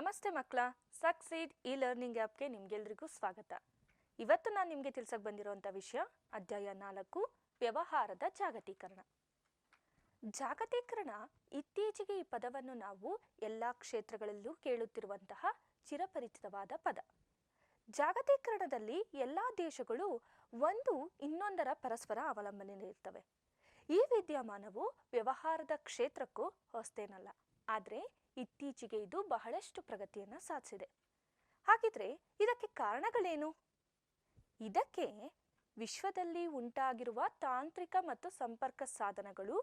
ನಮಸ್ತೆ ಮಕ್ಕಳ, succeed E learning ಆ್ಯಪ್ಗೆ ನಿಮಗೆಲ್ಲರಿಗೂ ಸ್ವಾಗತ. ಇವತ್ತು ನಾನು ನಿಮಗೆ ತಿಳಿಸಕ್ಕೆ ಬಂದಿರುವಂಥ ವಿಷಯ ಅಧ್ಯಾಯ 4 ವ್ಯವಹಾರದ ಜಾಗತೀಕರಣ. ಜಾಗತೀಕರಣ ಇತ್ತೀಚೆಗೆ ಈ ಪದವನ್ನು ನಾವು ಎಲ್ಲ ಕ್ಷೇತ್ರಗಳಲ್ಲೂ ಕೇಳುತ್ತಿರುವಂತಹ ಚಿರಪರಿಚಿತವಾದ ಪದ. ಜಾಗತೀಕರಣದಲ್ಲಿ ಎಲ್ಲ ದೇಶಗಳು ಒಂದು ಇನ್ನೊಂದರ ಪರಸ್ಪರ ಅವಲಂಬನೆಯಲ್ಲಿರ್ತವೆ. ಈ ವಿದ್ಯಮಾನವು ವ್ಯವಹಾರದ ಕ್ಷೇತ್ರಕ್ಕೂ ಹೊಸತೇನಲ್ಲ, ಆದರೆ ಇತ್ತೀಚೆಗೆ ಇದು ಬಹಳಷ್ಟು ಪ್ರಗತಿಯನ್ನು ಸಾಧಿಸಿದೆ. ಹಾಗಿದ್ರೆ ಇದಕ್ಕೆ ಕಾರಣಗಳೇನು? ಇದಕ್ಕೆ ವಿಶ್ವದಲ್ಲಿ ಉಂಟಾಗಿರುವ ತಾಂತ್ರಿಕ ಮತ್ತು ಸಂಪರ್ಕ ಸಾಧನಗಳು,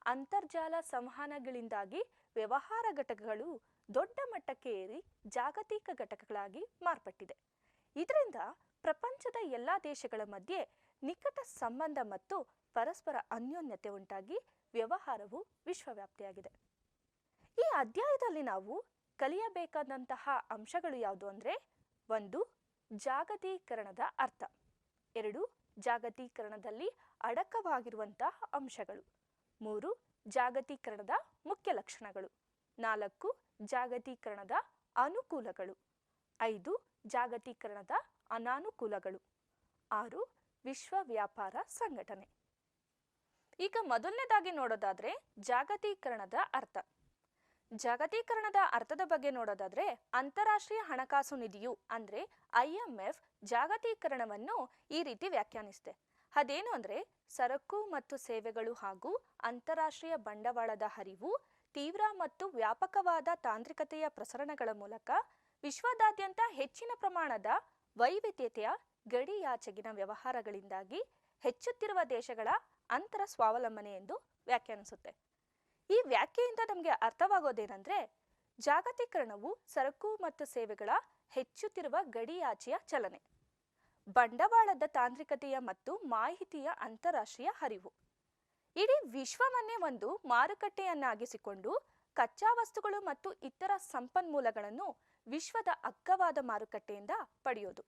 ಅಂತರ್ಜಾಲ ಸಂವಹನಗಳಿಂದಾಗಿ ವ್ಯವಹಾರ ಘಟಕಗಳು ದೊಡ್ಡ ಮಟ್ಟಕ್ಕೆ ಏರಿ ಜಾಗತಿಕ ಘಟಕಗಳಾಗಿ ಮಾರ್ಪಟ್ಟಿದೆ. ಇದರಿಂದ ಪ್ರಪಂಚದ ಎಲ್ಲ ದೇಶಗಳ ಮಧ್ಯೆ ನಿಕಟ ಸಂಬಂಧ ಮತ್ತು ಪರಸ್ಪರ ಅನ್ಯೋನ್ಯತೆ ಉಂಟಾಗಿ ವ್ಯವಹಾರವು ವಿಶ್ವವ್ಯಾಪ್ತಿಯಾಗಿದೆ. ಈ ಅಧ್ಯಾಯದಲ್ಲಿ ನಾವು ಕಲಿಯಬೇಕಾದಂತಹ ಅಂಶಗಳು ಯಾವುದು ಅಂದರೆ 1. ಜಾಗತೀಕರಣದ ಅರ್ಥ. 2. ಜಾಗತೀಕರಣದಲ್ಲಿ ಅಡಕವಾಗಿರುವಂತಹ ಅಂಶಗಳು. 3. ಜಾಗತೀಕರಣದ ಮುಖ್ಯ ಲಕ್ಷಣಗಳು. 4. ಜಾಗತೀಕರಣದ ಅನುಕೂಲಗಳು. 5. ಜಾಗತೀಕರಣದ ಅನಾನುಕೂಲಗಳು. 6. ವಿಶ್ವ ವ್ಯಾಪಾರ ಸಂಘಟನೆ. ಈಗ ಮೊದಲನೇದಾಗಿ ನೋಡೋದಾದ್ರೆ ಜಾಗತೀಕರಣದ ಅರ್ಥ. ಜಾಗತೀಕರಣದ ಅರ್ಥದ ಬಗ್ಗೆ ನೋಡೋದಾದ್ರೆ ಅಂತಾರಾಷ್ಟ್ರೀಯ ಹಣಕಾಸು ನಿಧಿಯು ಅಂದ್ರೆ IMF ಜಾಗತೀಕರಣವನ್ನು ಈ ರೀತಿ ವ್ಯಾಖ್ಯಾನಿಸಿದೆ. ಅದೇನು ಅಂದ್ರೆ ಸರಕು ಮತ್ತು ಸೇವೆಗಳು ಹಾಗೂ ಅಂತಾರಾಷ್ಟ್ರೀಯ ಬಂಡವಾಳದ ಹರಿವು ತೀವ್ರ ಮತ್ತು ವ್ಯಾಪಕವಾದ ತಾಂತ್ರಿಕತೆಯ ಪ್ರಸರಣಗಳ ಮೂಲಕ ವಿಶ್ವದಾದ್ಯಂತ ಹೆಚ್ಚಿನ ಪ್ರಮಾಣದ ವೈವಿಧ್ಯತೆಯ ಗಡಿಯಾಚೆಗಿನ ವ್ಯವಹಾರಗಳಿಂದಾಗಿ ಹೆಚ್ಚುತ್ತಿರುವ ದೇಶಗಳ ಅಂತರ ಸ್ವಾವಲಂಬನೆ ಎಂದು ವ್ಯಾಖ್ಯಾನಿಸುತ್ತೆ. ಈ ವ್ಯಾಖ್ಯೆಯಿಂದ ನಮಗೆ ಅರ್ಥವಾಗೋದೇನೆಂದ್ರೆ ಜಾಗತೀಕರಣವು ಸರಕು ಮತ್ತು ಸೇವೆಗಳ ಹೆಚ್ಚುತ್ತಿರುವ ಗಡಿಯಾಚೆಯ ಚಲನೆ, ಬಂಡವಾಳದ ತಾಂತ್ರಿಕತೆಯ ಮತ್ತು ಮಾಹಿತಿಯ ಅಂತಾರಾಷ್ಟ್ರೀಯ ಹರಿವು, ಇಡೀ ವಿಶ್ವವನ್ನೇ ಒಂದು ಮಾರುಕಟ್ಟೆಯನ್ನಾಗಿಸಿಕೊಂಡು ಕಚ್ಚಾ ವಸ್ತುಗಳು ಮತ್ತು ಇತರ ಸಂಪನ್ಮೂಲಗಳನ್ನು ವಿಶ್ವದ ಅಗ್ಗವಾದ ಮಾರುಕಟ್ಟೆಯಿಂದ ಪಡೆಯೋದು,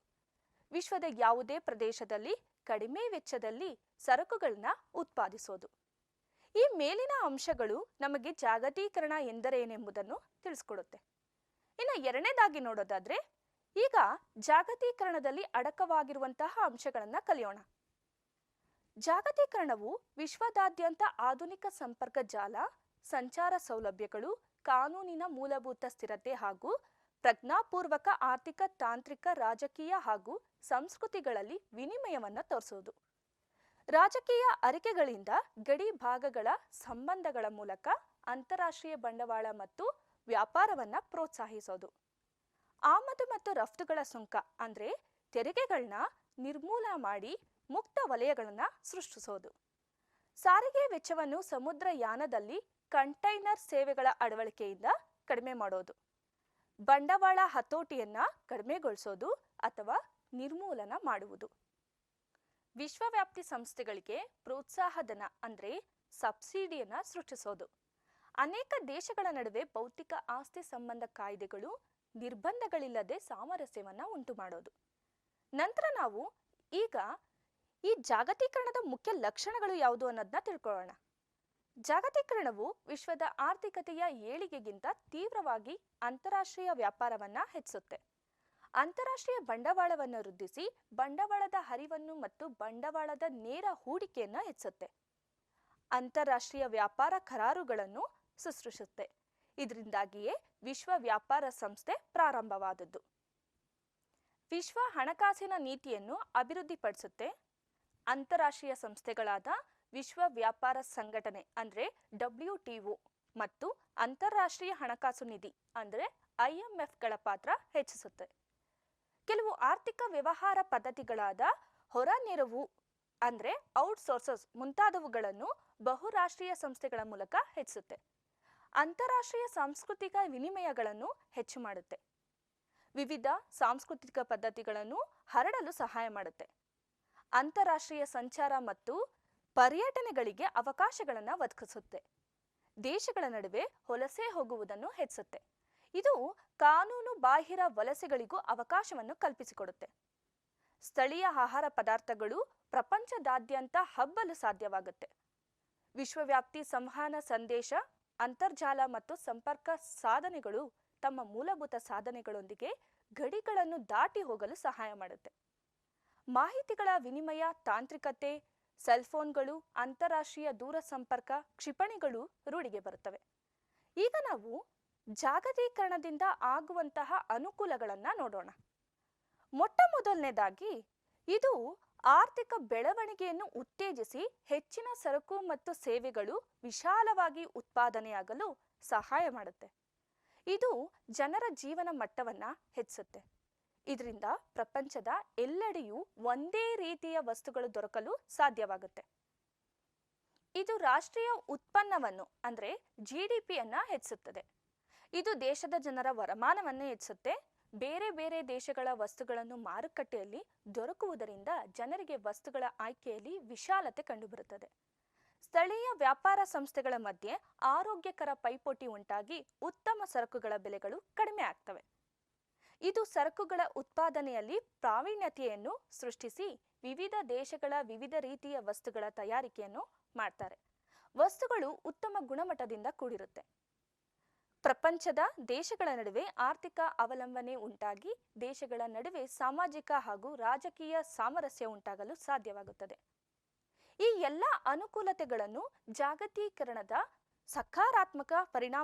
ವಿಶ್ವದ ಯಾವುದೇ ಪ್ರದೇಶದಲ್ಲಿ ಕಡಿಮೆ ವೆಚ್ಚದಲ್ಲಿ ಸರಕುಗಳನ್ನ ಉತ್ಪಾದಿಸೋದು. ಈ ಮೇಲಿನ ಅಂಶಗಳು ನಮಗೆ ಜಾಗತೀಕರಣ ಎಂದರೇನೆಂಬುದನ್ನು ತಿಳಿಸ್ಕೊಡುತ್ತೆ. ಇನ್ನು ಎರಡನೇದಾಗಿ ನೋಡೋದಾದ್ರೆ ಈಗ ಜಾಗತೀಕರಣದಲ್ಲಿ ಅಡಕವಾಗಿರುವಂತಹ ಅಂಶಗಳನ್ನು ಕಲಿಯೋಣ. ಜಾಗತೀಕರಣವು ವಿಶ್ವದಾದ್ಯಂತ ಆಧುನಿಕ ಸಂಪರ್ಕ ಜಾಲ, ಸಂಚಾರ ಸೌಲಭ್ಯಗಳು, ಕಾನೂನಿನ ಮೂಲಭೂತ ಸ್ಥಿರತೆ ಹಾಗೂ ಪ್ರಜ್ಞಾಪೂರ್ವಕ ಆರ್ಥಿಕ, ತಾಂತ್ರಿಕ, ರಾಜಕೀಯ ಹಾಗೂ ಸಂಸ್ಕೃತಿಗಳಲ್ಲಿ ವಿನಿಮಯವನ್ನು ತೋರಿಸುವುದು. ರಾಜಕೀಯ ಅರಿಕೆಗಳಿಂದ ಗಡಿ ಭಾಗಗಳ ಸಂಬಂಧಗಳ ಮೂಲಕ ಅಂತಾರಾಷ್ಟ್ರೀಯ ಬಂಡವಾಳ ಮತ್ತು ವ್ಯಾಪಾರವನ್ನು ಪ್ರೋತ್ಸಾಹಿಸೋದು. ಆಮದು ಮತ್ತು ರಫ್ತುಗಳ ಸುಂಕ ಅಂದ್ರೆ ತೆರಿಗೆಗಳನ್ನ ನಿರ್ಮೂಲ ಮಾಡಿ ಮುಕ್ತ ವಲಯಗಳನ್ನು ಸೃಷ್ಟಿಸೋದು. ಸಾರಿಗೆ ವೆಚ್ಚವನ್ನು ಸಮುದ್ರಯಾನದಲ್ಲಿ ಕಂಟೈನರ್ ಸೇವೆಗಳ ಅಳವಡಿಕೆಯಿಂದ ಕಡಿಮೆ ಮಾಡೋದು. ಬಂಡವಾಳ ಹತೋಟಿಯನ್ನ ಕಡಿಮೆಗೊಳಿಸೋದು ಅಥವಾ ನಿರ್ಮೂಲನ ಮಾಡುವುದು. ವಿಶ್ವವ್ಯಾಪ್ತಿ ಸಂಸ್ಥೆಗಳಿಗೆ ಪ್ರೋತ್ಸಾಹಧನ ಅಂದ್ರೆ ಸಬ್ಸಿಡಿಯನ್ನ ಸೃಷ್ಟಿಸೋದು. ಅನೇಕ ದೇಶಗಳ ನಡುವೆ ಭೌತಿಕ ಆಸ್ತಿ ಸಂಬಂಧ ಕಾಯ್ದೆಗಳು, ನಿರ್ಬಂಧಗಳಿಲ್ಲದೆ ಸಾಮರಸ್ಯವನ್ನ ಉಂಟು ಮಾಡೋದು. ನಂತರ ನಾವು ಈಗ ಈ ಜಾಗತೀಕರಣದ ಮುಖ್ಯ ಲಕ್ಷಣಗಳು ಯಾವುದು ಅನ್ನೋದನ್ನ ತಿಳ್ಕೊಳ್ಳೋಣ. ಜಾಗತೀಕರಣವು ವಿಶ್ವದ ಆರ್ಥಿಕತೆಯ ಏಳಿಗೆಗಿಂತ ತೀವ್ರವಾಗಿ ಅಂತಾರಾಷ್ಟ್ರೀಯ ವ್ಯಾಪಾರವನ್ನ ಹೆಚ್ಚಿಸುತ್ತೆ. ಅಂತಾರಾಷ್ಟ್ರೀಯ ಬಂಡವಾಳವನ್ನು ವೃದ್ಧಿಸಿ ಬಂಡವಾಳದ ಹರಿವನ್ನು ಮತ್ತು ಬಂಡವಾಳದ ನೇರ ಹೂಡಿಕೆಯನ್ನು ಹೆಚ್ಚಿಸುತ್ತೆ. ಅಂತಾರಾಷ್ಟ್ರೀಯ ವ್ಯಾಪಾರ ಕರಾರುಗಳನ್ನು ಸೃಷ್ಟಿಸುತ್ತೆ. ಇದರಿಂದಾಗಿಯೇ ವಿಶ್ವ ವ್ಯಾಪಾರ ಸಂಸ್ಥೆ ಪ್ರಾರಂಭವಾದದ್ದು. ವಿಶ್ವ ಹಣಕಾಸಿನ ನೀತಿಯನ್ನು ಅಭಿವೃದ್ಧಿಪಡಿಸುತ್ತೆ. ಅಂತಾರಾಷ್ಟ್ರೀಯ ಸಂಸ್ಥೆಗಳಾದ ವಿಶ್ವ ವ್ಯಾಪಾರ ಸಂಘಟನೆ ಅಂದ್ರೆ WTO ಮತ್ತು ಅಂತಾರಾಷ್ಟ್ರೀಯ ಹಣಕಾಸು ನಿಧಿ ಅಂದ್ರೆ IMFಗಳ ಪಾತ್ರ ಹೆಚ್ಚಿಸುತ್ತೆ. ಕೆಲವು ಆರ್ಥಿಕ ವ್ಯವಹಾರ ಪದ್ಧತಿಗಳಾದ ಹೊರ ನೆರವು ಅಂದ್ರೆ ಔಟ್ಸೋರ್ಸಸ್ ಮುಂತಾದವುಗಳನ್ನು ಬಹುರಾಷ್ಟ್ರೀಯ ಸಂಸ್ಥೆಗಳ ಮೂಲಕ ಹೆಚ್ಚಿಸುತ್ತೆ. ಅಂತಾರಾಷ್ಟ್ರೀಯ ಸಾಂಸ್ಕೃತಿಕ ವಿನಿಮಯಗಳನ್ನು ಹೆಚ್ಚು ಮಾಡುತ್ತೆ. ವಿವಿಧ ಸಾಂಸ್ಕೃತಿಕ ಪದ್ಧತಿಗಳನ್ನು ಹರಡಲು ಸಹಾಯ ಮಾಡುತ್ತೆ. ಅಂತಾರಾಷ್ಟ್ರೀಯ ಸಂಚಾರ ಮತ್ತು ಪರ್ಯಟನೆಗಳಿಗೆ ಅವಕಾಶಗಳನ್ನು ಒದಗಿಸುತ್ತೆ. ದೇಶಗಳ ನಡುವೆ ವಲಸೆ ಹೋಗುವುದನ್ನು ಹೆಚ್ಚಿಸುತ್ತೆ. ಇದು ಕಾನೂನು ಬಾಹಿರ ವಲಸೆಗಳಿಗೂ ಅವಕಾಶವನ್ನು ಕಲ್ಪಿಸಿಕೊಡುತ್ತೆ. ಸ್ಥಳೀಯ ಆಹಾರ ಪದಾರ್ಥಗಳು ಪ್ರಪಂಚದಾದ್ಯಂತ ಹಬ್ಬಲು ಸಾಧ್ಯವಾಗುತ್ತೆ. ವಿಶ್ವವ್ಯಾಪ್ತಿ ಸಂವಹನ ಸಂದೇಶ, ಅಂತರ್ಜಾಲ ಮತ್ತು ಸಂಪರ್ಕ ಸಾಧನೆಗಳು ತಮ್ಮ ಮೂಲಭೂತ ಸಾಧನೆಗಳೊಂದಿಗೆ ಗಡಿಗಳನ್ನು ದಾಟಿ ಹೋಗಲು ಸಹಾಯ ಮಾಡುತ್ತೆ. ಮಾಹಿತಿಗಳ ವಿನಿಮಯ, ತಾಂತ್ರಿಕತೆ, ಸೆಲ್ಫೋನ್ಗಳು, ಅಂತಾರಾಷ್ಟ್ರೀಯ ದೂರ ಸಂಪರ್ಕ, ಕ್ಷಿಪಣಿಗಳು ರೂಢಿಗೆ ಬರುತ್ತವೆ. ಈಗ ನಾವು ಜಾಗತೀಕರಣದಿಂದ ಆಗುವಂತಹ ಅನುಕೂಲಗಳನ್ನು ನೋಡೋಣ. ಮೊಟ್ಟ ಮೊದಲನೇದಾಗಿ ಇದು ಆರ್ಥಿಕ ಬೆಳವಣಿಗೆಯನ್ನು ಉತ್ತೇಜಿಸಿ ಹೆಚ್ಚಿನ ಸರಕು ಮತ್ತು ಸೇವೆಗಳು ವಿಶಾಲವಾಗಿ ಉತ್ಪಾದನೆಯಾಗಲು ಸಹಾಯ ಮಾಡುತ್ತೆ. ಇದು ಜನರ ಜೀವನ ಮಟ್ಟವನ್ನು ಹೆಚ್ಚಿಸುತ್ತೆ. ಇದರಿಂದ ಪ್ರಪಂಚದ ಎಲ್ಲೆಡೆಯೂ ಒಂದೇ ರೀತಿಯ ವಸ್ತುಗಳು ದೊರಕಲು ಸಾಧ್ಯವಾಗುತ್ತೆ. ಇದು ರಾಷ್ಟ್ರೀಯ ಉತ್ಪನ್ನವನ್ನು ಅಂದರೆ GDPಯನ್ನು ಹೆಚ್ಚಿಸುತ್ತದೆ. ಇದು ದೇಶದ ಜನರ ವರಮಾನವನ್ನು ಹೆಚ್ಚಿಸುತ್ತೆ. ಬೇರೆ ಬೇರೆ ದೇಶಗಳ ವಸ್ತುಗಳನ್ನು ಮಾರುಕಟ್ಟೆಯಲ್ಲಿ ದೊರಕುವುದರಿಂದ ಜನರಿಗೆ ವಸ್ತುಗಳ ಆಯ್ಕೆಯಲ್ಲಿ ವಿಶಾಲತೆ ಕಂಡುಬರುತ್ತದೆ. ಸ್ಥಳೀಯ ವ್ಯಾಪಾರ ಸಂಸ್ಥೆಗಳ ಮಧ್ಯೆ ಆರೋಗ್ಯಕರ ಪೈಪೋಟಿ ಉಂಟಾಗಿ ಉತ್ತಮ ಸರಕುಗಳ ಬೆಲೆಗಳು ಕಡಿಮೆ ಆಗ್ತವೆ. ಇದು ಸರಕುಗಳ ಉತ್ಪಾದನೆಯಲ್ಲಿ ಪ್ರಾವೀಣ್ಯತೆಯನ್ನು ಸೃಷ್ಟಿಸಿ ವಿವಿಧ ದೇಶಗಳ ವಿವಿಧ ರೀತಿಯ ವಸ್ತುಗಳ ತಯಾರಿಕೆಯನ್ನು ಮಾಡ್ತಾರೆ. ವಸ್ತುಗಳು ಉತ್ತಮ ಗುಣಮಟ್ಟದಿಂದ ಕೂಡಿರುತ್ತೆ. ಪ್ರಪಂಚದ ದೇಶಗಳ ನಡುವೆ ಆರ್ಥಿಕ ಅವಲಂಬನೆ ಉಂಟಾಗಿ ದೇಶಗಳ ನಡುವೆ ಸಾಮಾಜಿಕ ಹಾಗೂ ರಾಜಕೀಯ ಸಾಮರಸ್ಯ ಉಂಟಾಗಲು ಸಾಧ್ಯವಾಗುತ್ತದೆ. ಈ ಎಲ್ಲ ಅನುಕೂಲತೆಗಳನ್ನು ಜಾಗತೀಕರಣದ ಸಕಾರಾತ್ಮಕ ಪರಿಣಾಮ